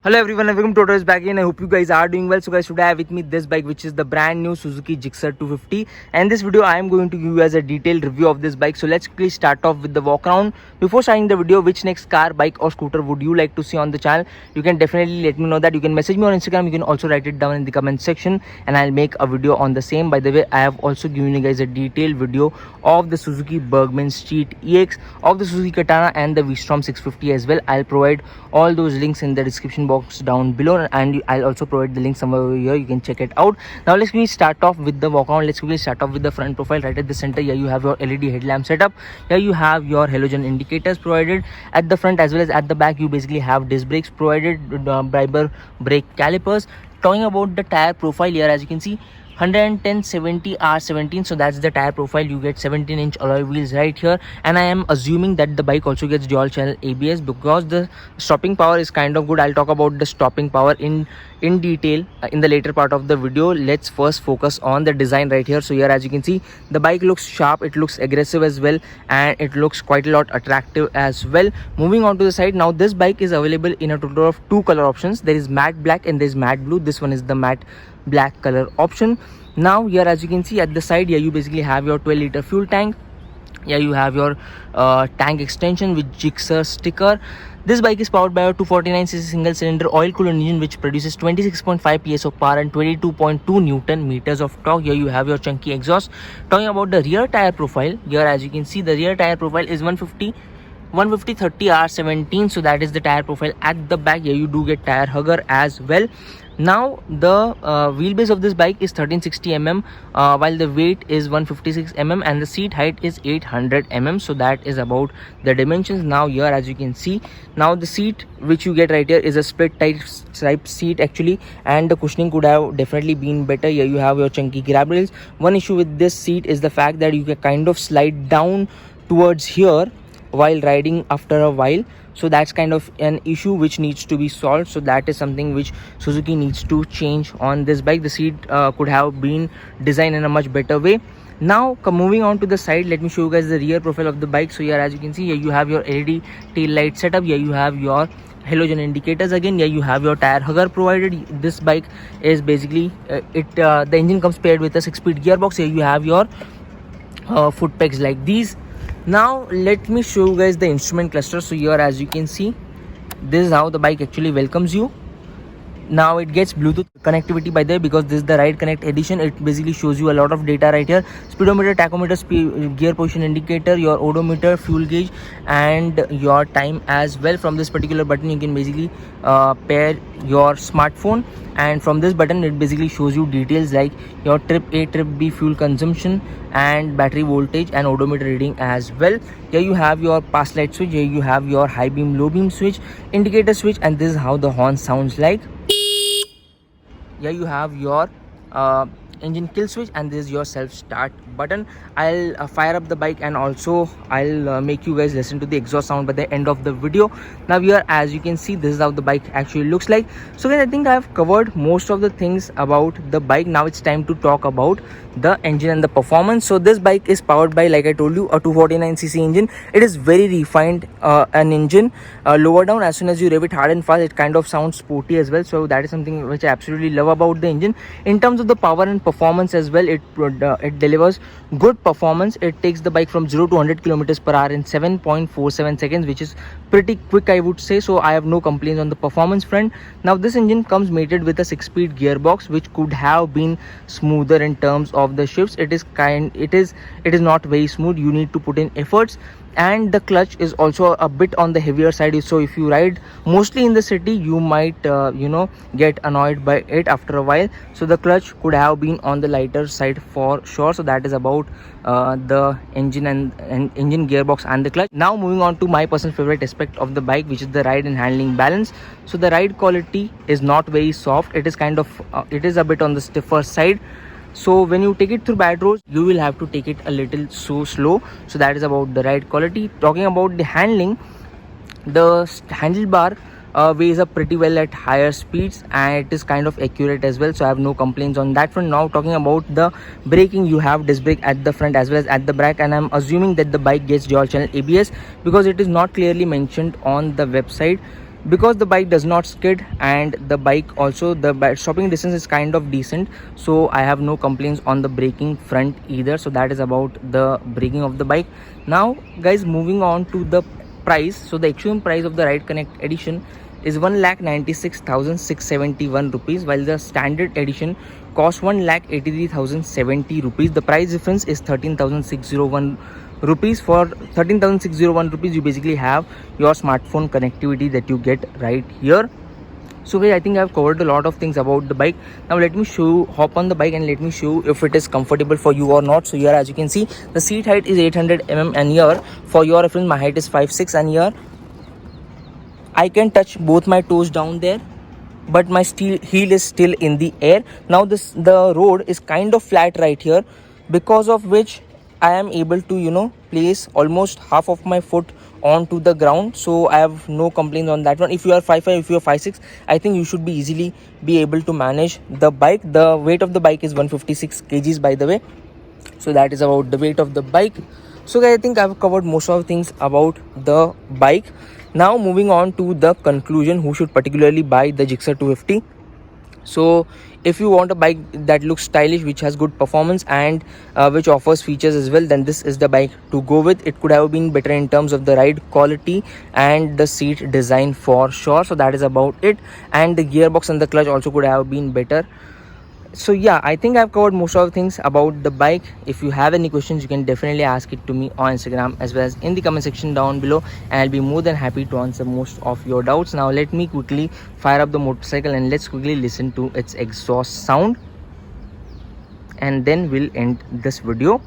Hello everyone and welcome to Autos back again. I hope you guys are doing well. So guys, today I have with me this bike, which is the brand new Suzuki Gixxer 250, and this video I am going to give you guys a detailed review of this bike. So let's quickly start off with the walk around. Before starting the video, which next car, bike or scooter would you like to see on the channel? You can definitely let me know that. You can message me on Instagram. You can also write it down in the comment section and I'll make a video on the same. By the way, I have also given you guys a detailed video of the Suzuki Bergman Street EX, of the Suzuki Katana and the V-Strom 650 as well. I'll provide all those links in the description box down below, and I'll also provide the link somewhere over here. You can check it out. Now let's quickly start off with the walk around. Let's quickly start off with the front profile. Right at the center, here you have your LED headlamp setup. Here you have your halogen indicators provided at the front as well as at the back. You basically have disc brakes provided, Brembo brake calipers. Talking about the tire profile, here as you can see, 110 70 R17, so that's the tire profile. You get 17-inch alloy wheels right here, and I am assuming that the bike also gets dual channel ABS because the stopping power is kind of good. I'll talk about the stopping power in detail in the later part of the video. Let's first focus on the design right here. So here as you can see, the bike looks sharp, it looks aggressive as well, and it looks quite a lot attractive as well. Moving on to the side, now this bike is available in a total of two color options. There is matte black and there is matte blue. This one is the matte black color option. Now here as you can see at the side, here you basically have your 12-liter fuel tank. Here you have your tank extension with Gixxer sticker. This bike is powered by a 249cc single cylinder oil cooled engine which produces 26.5 PS of power and 22.2 Newton meters of torque. Here you have your chunky exhaust. Talking about the rear tire profile, here as you can see, the rear tire profile is 150 30 R17, so that is the tire profile at the back. Here you do get tire hugger as well. Now the wheelbase of this bike is 1360 mm, while the weight is 156 mm and the seat height is 800 mm, so that is about the dimensions. Now here as you can see, now the seat which you get right here is a split type seat actually, and the cushioning could have definitely been better. Here you have your chunky grab rails. One issue with this seat is the fact that you can kind of slide down towards here while riding after a while, so that's kind of an issue which needs to be solved. So that is something which Suzuki needs to change on this bike. The seat could have been designed in a much better way. Now moving on to the side, let me show you guys the rear profile of the bike. So here as you can see, here you have your LED tail light setup. Here you have your halogen indicators again. Here you have your tire hugger provided. This bike is basically the engine comes paired with a 6-speed gearbox. Here you have your foot pegs like these. Now let me show you guys the instrument cluster. So here as you can see, this is how the bike actually welcomes you. Now it gets Bluetooth connectivity by there because this is the Ride Connect edition. It basically shows you a lot of data right here: speedometer, tachometer, gear position indicator, your odometer, fuel gauge, and your time as well. From this particular button you can basically pair your smartphone, and from this button it basically shows you details like your trip A, trip B fuel consumption and battery voltage and odometer reading as well. Here you have your pass light switch. Here you have your high beam, low beam switch, indicator switch, and this is how the horn sounds like. Here you have your engine kill switch, and this is your self start button. I'll fire up the bike and also I'll make you guys listen to the exhaust sound by the end of the video. Now here as you can see, this is how the bike actually looks like. So guys, I think I've covered most of the things about the bike. Now it's time to talk about the engine and the performance. So this bike is powered by, like I told you, a 249cc engine. It is very refined an engine. Lower down, as soon as you rev it hard and fast, it kind of sounds sporty as well. So that is something which I absolutely love about the engine. In terms of the power and performance as well, it delivers good performance. It takes the bike from 0 to 100 kilometers per hour in 7.47 seconds, which is pretty quick, I would say. So I have no complaints on the performance front. Now this engine comes mated with a 6-speed gearbox, which could have been smoother in terms of the shifts. It is not very smooth. You need to put in efforts, and the clutch is also a bit on the heavier side. So if you ride mostly in the city, you might get annoyed by it after a while. So the clutch could have been on the lighter side for sure. So that is about the engine and engine, gearbox and the clutch. Now moving on to my personal favorite aspect of the bike, which is the ride and handling balance. So the ride quality is not very soft. It is kind of it is a bit on the stiffer side. So when you take it through bad roads, you will have to take it a little so slow. So that is about the ride quality. Talking about the handling, the handlebar weighs up pretty well at higher speeds, and it is kind of accurate as well. So I have no complaints on that front. Now talking about the braking, you have disc brake at the front as well as at the back, and I'm assuming that the bike gets dual channel ABS because it is not clearly mentioned on the website. because the bike does not skid, and the bike also, the stopping distance is kind of decent, so I have no complaints on the braking front either. So that is about the braking of the bike. Now guys, moving on to the price. So the actual price of the Ride Connect edition is 1,96,671 rupees, while the standard edition costs 1,83,070 rupees. The price difference is 13,601 rupees. For 13,601 rupees you basically have your smartphone connectivity that you get right here. So guys, I think I've covered a lot of things about the bike. Now let me hop on the bike and let me show if it is comfortable for you or not. So here, as you can see, the seat height is 800 mm, and here, for your reference, my height is 5'6", and here I can touch both my toes down there, but my heel is still in the air. Now the road is kind of flat right here, because of which I am able to place almost half of my foot onto the ground. So I have no complaints on that one. If you are 5'5", if you are 5'6", I think you should be easily be able to manage the bike. The weight of the bike is 156 kgs, by the way. So that is about the weight of the bike. So guys, I think I've covered most of the things about the bike. Now moving on to the conclusion, who should particularly buy the Gixxer 250. So if you want a bike that looks stylish, which has good performance, and which offers features as well, then this is the bike to go with. It could have been better in terms of the ride quality and the seat design for sure. So that is about it. And the gearbox and the clutch also could have been better. So yeah, I think I've covered most of the things about the bike. If you have any questions, you can definitely ask it to me on Instagram as well as in the comment section down below, and I'll be more than happy to answer most of your doubts. Now let me quickly fire up the motorcycle and let's quickly listen to its exhaust sound, and then we'll end this video.